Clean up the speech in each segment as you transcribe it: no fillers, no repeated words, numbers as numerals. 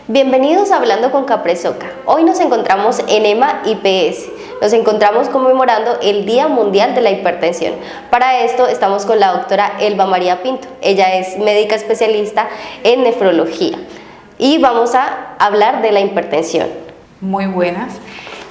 Bienvenidos a Hablando con Capresoca. Hoy nos encontramos en EMA IPS. Nos encontramos conmemorando el Día Mundial de la Hipertensión. Para esto estamos con la doctora Elba María Pinto. Ella es médica especialista en nefrología y vamos a hablar de la hipertensión. Muy buenas.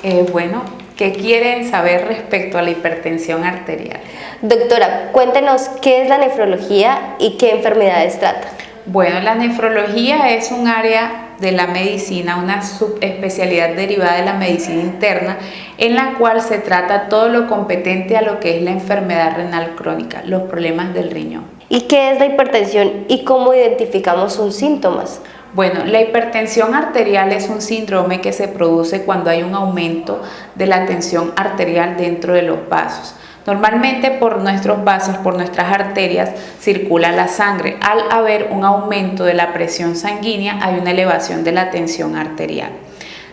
¿Qué quieren saber respecto a la hipertensión arterial? Doctora, cuéntenos qué es la nefrología y qué enfermedades trata. Bueno, la nefrología es un área de la medicina, una subespecialidad derivada de la medicina interna, en la cual se trata todo lo competente a lo que es la enfermedad renal crónica, los problemas del riñón. ¿Y qué es la hipertensión y cómo identificamos sus síntomas? Bueno, la hipertensión arterial es un síndrome que se produce cuando hay un aumento de la tensión arterial dentro de los vasos. Normalmente por nuestros vasos, por nuestras arterias, circula la sangre. Al haber un aumento de la presión sanguínea, hay una elevación de la tensión arterial.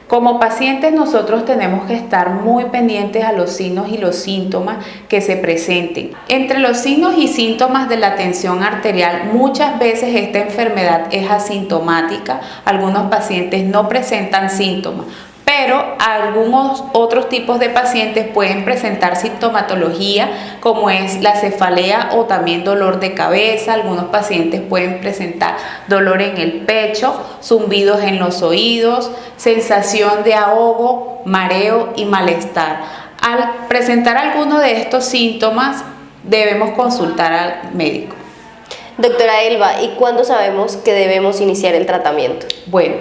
Como pacientes nosotros tenemos que estar muy pendientes a los signos y los síntomas que se presenten. Entre los signos y síntomas de la tensión arterial, muchas veces esta enfermedad es asintomática. Algunos pacientes no presentan síntomas, pero algunos otros tipos de pacientes pueden presentar sintomatología como es la cefalea o también dolor de cabeza. Algunos pacientes pueden presentar dolor en el pecho, zumbidos en los oídos, sensación de ahogo, mareo y malestar. Al presentar alguno de estos síntomas debemos consultar al médico. Doctora Elba, ¿y cuándo sabemos que debemos iniciar el tratamiento? Bueno,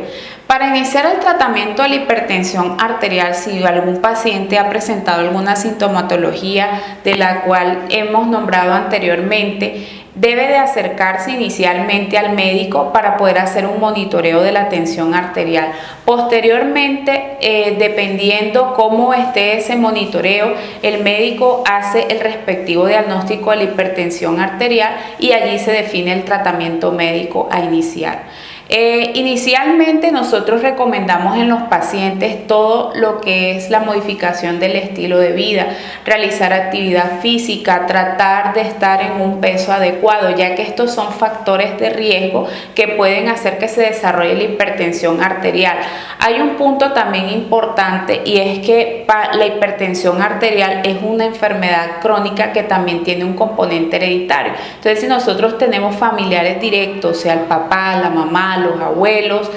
para iniciar el tratamiento de la hipertensión arterial, si algún paciente ha presentado alguna sintomatología de la cual hemos nombrado anteriormente, debe de acercarse inicialmente al médico para poder hacer un monitoreo de la tensión arterial. Posteriormente, dependiendo cómo esté ese monitoreo, el médico hace el respectivo diagnóstico de la hipertensión arterial y allí se define el tratamiento médico a iniciar. Inicialmente nosotros recomendamos en los pacientes todo lo que es la modificación del estilo de vida, realizar actividad física, tratar de estar en un peso adecuado, ya que estos son factores de riesgo que pueden hacer que se desarrolle la hipertensión arterial. Hay un punto también importante y es que la hipertensión arterial es una enfermedad crónica que también tiene un componente hereditario. Entonces, si nosotros tenemos familiares directos, sea el papá, la mamá, los abuelos,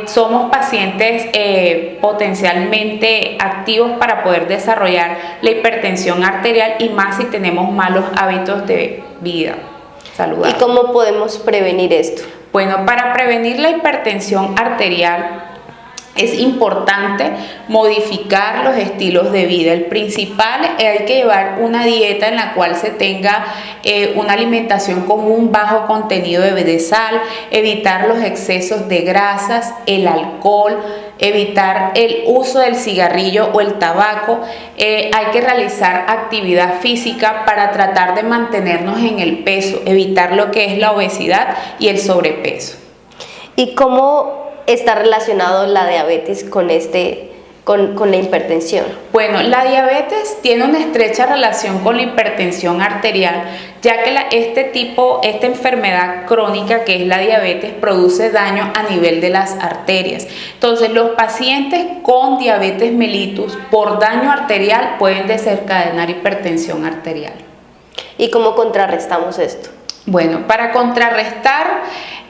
somos pacientes potencialmente activos para poder desarrollar la hipertensión arterial y más si tenemos malos hábitos de vida saludable. ¿Y cómo podemos prevenir esto? Bueno, para prevenir la hipertensión arterial es importante modificar los estilos de vida. El principal hay que llevar una dieta en la cual se tenga una alimentación con un bajo contenido de sal, evitar los excesos de grasas, el alcohol, evitar el uso del cigarrillo o el tabaco. Hay que realizar actividad física para tratar de mantenernos en el peso, evitar lo que es la obesidad y el sobrepeso. ¿Y cómo está relacionado la diabetes con la hipertensión? Bueno, la diabetes tiene una estrecha relación con la hipertensión arterial, ya que esta enfermedad crónica que es la diabetes produce daño a nivel de las arterias. Entonces, los pacientes con diabetes mellitus por daño arterial pueden desencadenar hipertensión arterial. ¿Y cómo contrarrestamos esto? Bueno, para contrarrestar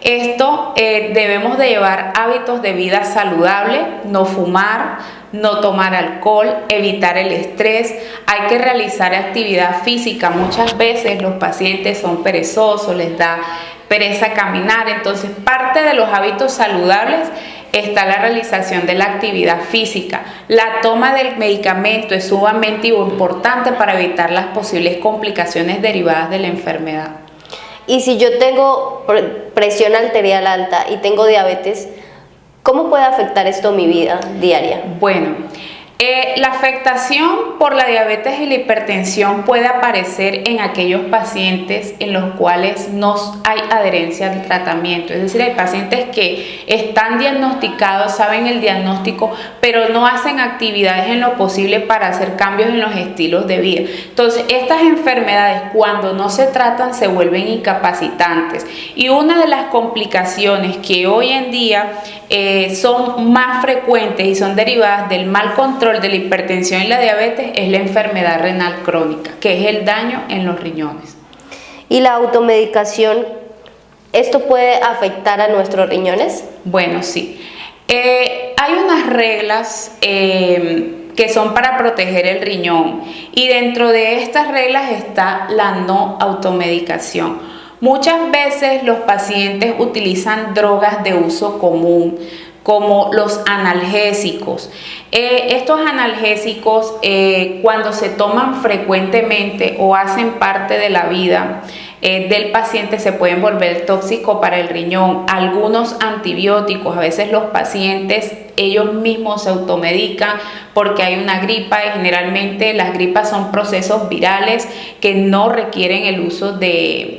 esto debemos de llevar hábitos de vida saludable, no fumar, no tomar alcohol, evitar el estrés. Hay que realizar actividad física. Muchas veces los pacientes son perezosos, les da pereza caminar. Entonces, parte de los hábitos saludables está la realización de la actividad física. La toma del medicamento es sumamente importante para evitar las posibles complicaciones derivadas de la enfermedad. Y si yo tengo presión arterial alta y tengo diabetes, ¿cómo puede afectar esto mi vida diaria? Bueno, La afectación por la diabetes y la hipertensión puede aparecer en aquellos pacientes en los cuales no hay adherencia al tratamiento. Es decir, hay pacientes que están diagnosticados, saben el diagnóstico, pero no hacen actividades en lo posible para hacer cambios en los estilos de vida. Entonces, estas enfermedades, cuando no se tratan, se vuelven incapacitantes. Y una de las complicaciones que hoy en día son más frecuentes y son derivadas del mal control de la hipertensión y la diabetes es la enfermedad renal crónica, que es el daño en los riñones. ¿Y la automedicación, esto puede afectar a nuestros riñones? Bueno, sí. Hay unas reglas que son para proteger el riñón y dentro de estas reglas está la no automedicación. Muchas veces los pacientes utilizan drogas de uso común, como los analgésicos. Estos analgésicos, cuando se toman frecuentemente o hacen parte de la vida del paciente, se pueden volver tóxicos para el riñón. Algunos antibióticos, a veces los pacientes ellos mismos se automedican porque hay una gripa y generalmente las gripas son procesos virales que no requieren el uso de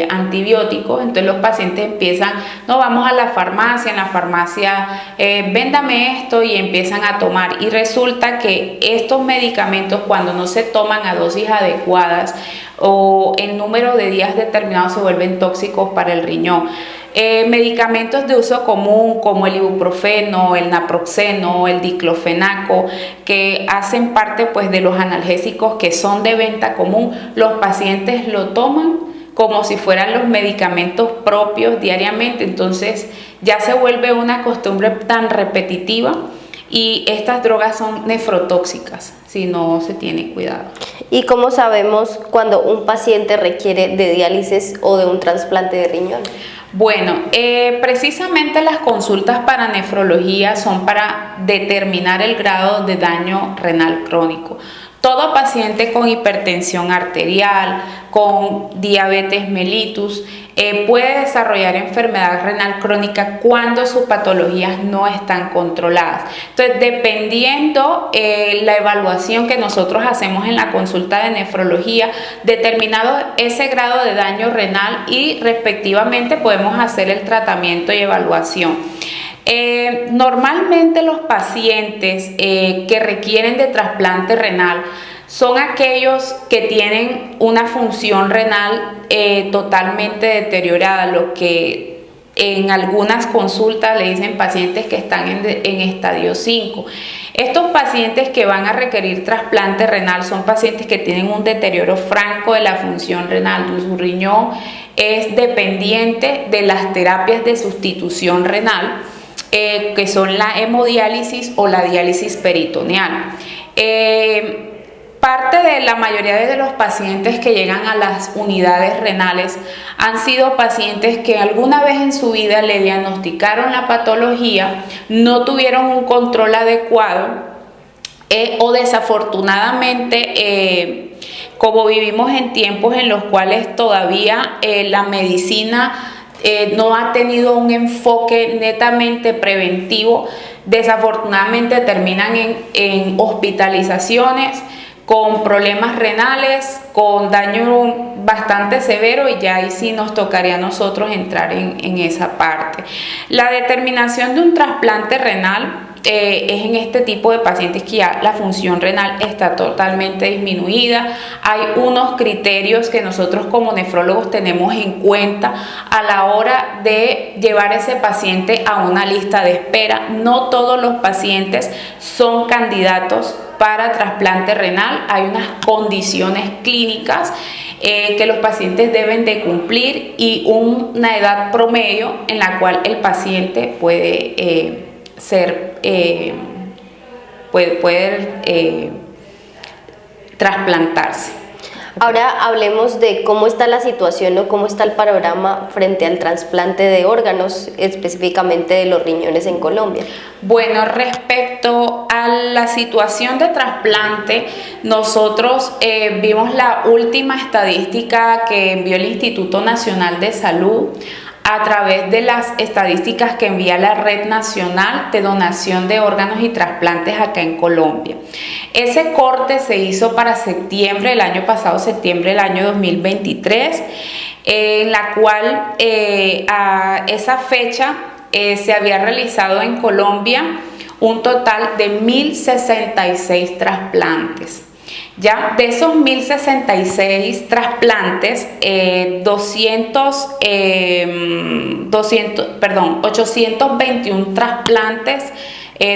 antibióticos. Entonces los pacientes empiezan, no, vamos a la farmacia, en la farmacia véndame esto y empiezan a tomar y resulta que estos medicamentos cuando no se toman a dosis adecuadas o en número de días determinados se vuelven tóxicos para el riñón. Medicamentos de uso común como el ibuprofeno, el naproxeno, el diclofenaco, que hacen parte pues de los analgésicos que son de venta común, los pacientes lo toman como si fueran los medicamentos propios diariamente, entonces ya se vuelve una costumbre tan repetitiva y estas drogas son nefrotóxicas si no se tiene cuidado. ¿Y cómo sabemos cuando un paciente requiere de diálisis o de un trasplante de riñón? Bueno, precisamente las consultas para nefrología son para determinar el grado de daño renal crónico. Todo paciente con hipertensión arterial, con diabetes mellitus, puede desarrollar enfermedad renal crónica cuando sus patologías no están controladas. Entonces, dependiendo la evaluación que nosotros hacemos en la consulta de nefrología, determinado ese grado de daño renal y respectivamente podemos hacer el tratamiento y evaluación. Normalmente los pacientes que requieren de trasplante renal son aquellos que tienen una función renal totalmente deteriorada, lo que en algunas consultas le dicen pacientes que están en estadio 5. Estos pacientes que van a requerir trasplante renal son pacientes que tienen un deterioro franco de la función renal. Su riñón es dependiente de las terapias de sustitución renal, que son la hemodiálisis o la diálisis peritoneal. Parte de la mayoría de los pacientes que llegan a las unidades renales han sido pacientes que alguna vez en su vida le diagnosticaron la patología, no tuvieron un control adecuado o desafortunadamente, como vivimos en tiempos en los cuales todavía la medicina no ha tenido un enfoque netamente preventivo, desafortunadamente terminan en hospitalizaciones con problemas renales, con daño bastante severo y ya ahí sí nos tocaría a nosotros entrar en esa parte. La determinación de un trasplante renal es en este tipo de pacientes que ya la función renal está totalmente disminuida. Hay unos criterios que nosotros como nefrólogos tenemos en cuenta a la hora de llevar a ese paciente a una lista de espera. No todos los pacientes son candidatos para trasplante renal. Hay unas condiciones clínicas que los pacientes deben de cumplir y una edad promedio en la cual el paciente puede trasplantarse. Ahora hablemos de cómo está la situación o cómo está el panorama frente al trasplante de órganos, específicamente de los riñones en Colombia. Bueno, respecto a la situación de trasplante, nosotros vimos la última estadística que envió el Instituto Nacional de Salud a través de las estadísticas que envía la Red Nacional de Donación de Órganos y Trasplantes acá en Colombia. Ese corte se hizo para septiembre del año pasado, septiembre del año 2023, en la cual a esa fecha se había realizado en Colombia un total de 1.066 trasplantes. Ya de esos 1.066 trasplantes, 821 trasplantes,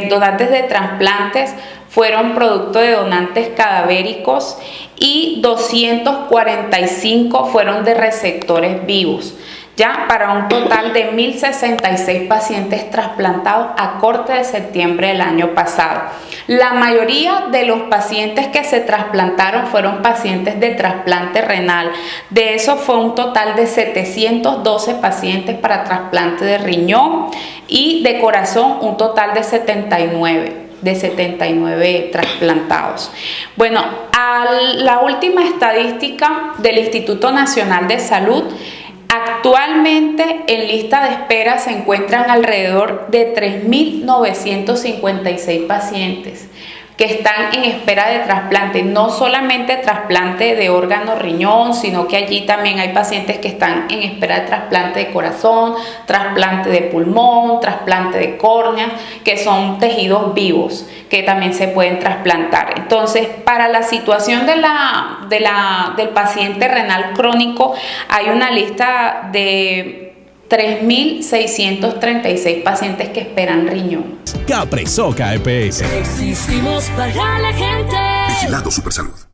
donantes de trasplantes fueron producto de donantes cadavéricos y 245 fueron de receptores vivos, ya para un total de 1.066 pacientes trasplantados a corte de septiembre del año pasado. La mayoría de los pacientes que se trasplantaron fueron pacientes de trasplante renal. De eso fue un total de 712 pacientes para trasplante de riñón y de corazón un total de 79 trasplantados. Bueno, a la última estadística del Instituto Nacional de Salud, actualmente en lista de espera se encuentran alrededor de 3.956 pacientes que están en espera de trasplante, no solamente trasplante de órgano riñón, sino que allí también hay pacientes que están en espera de trasplante de corazón, trasplante de pulmón, trasplante de córnea, que son tejidos vivos que también se pueden trasplantar. Entonces, para la situación del paciente renal crónico, hay una lista de 3.636 pacientes que esperan riñón. Capresoca EPS. Existimos para la gente. Vigilado Supersalud.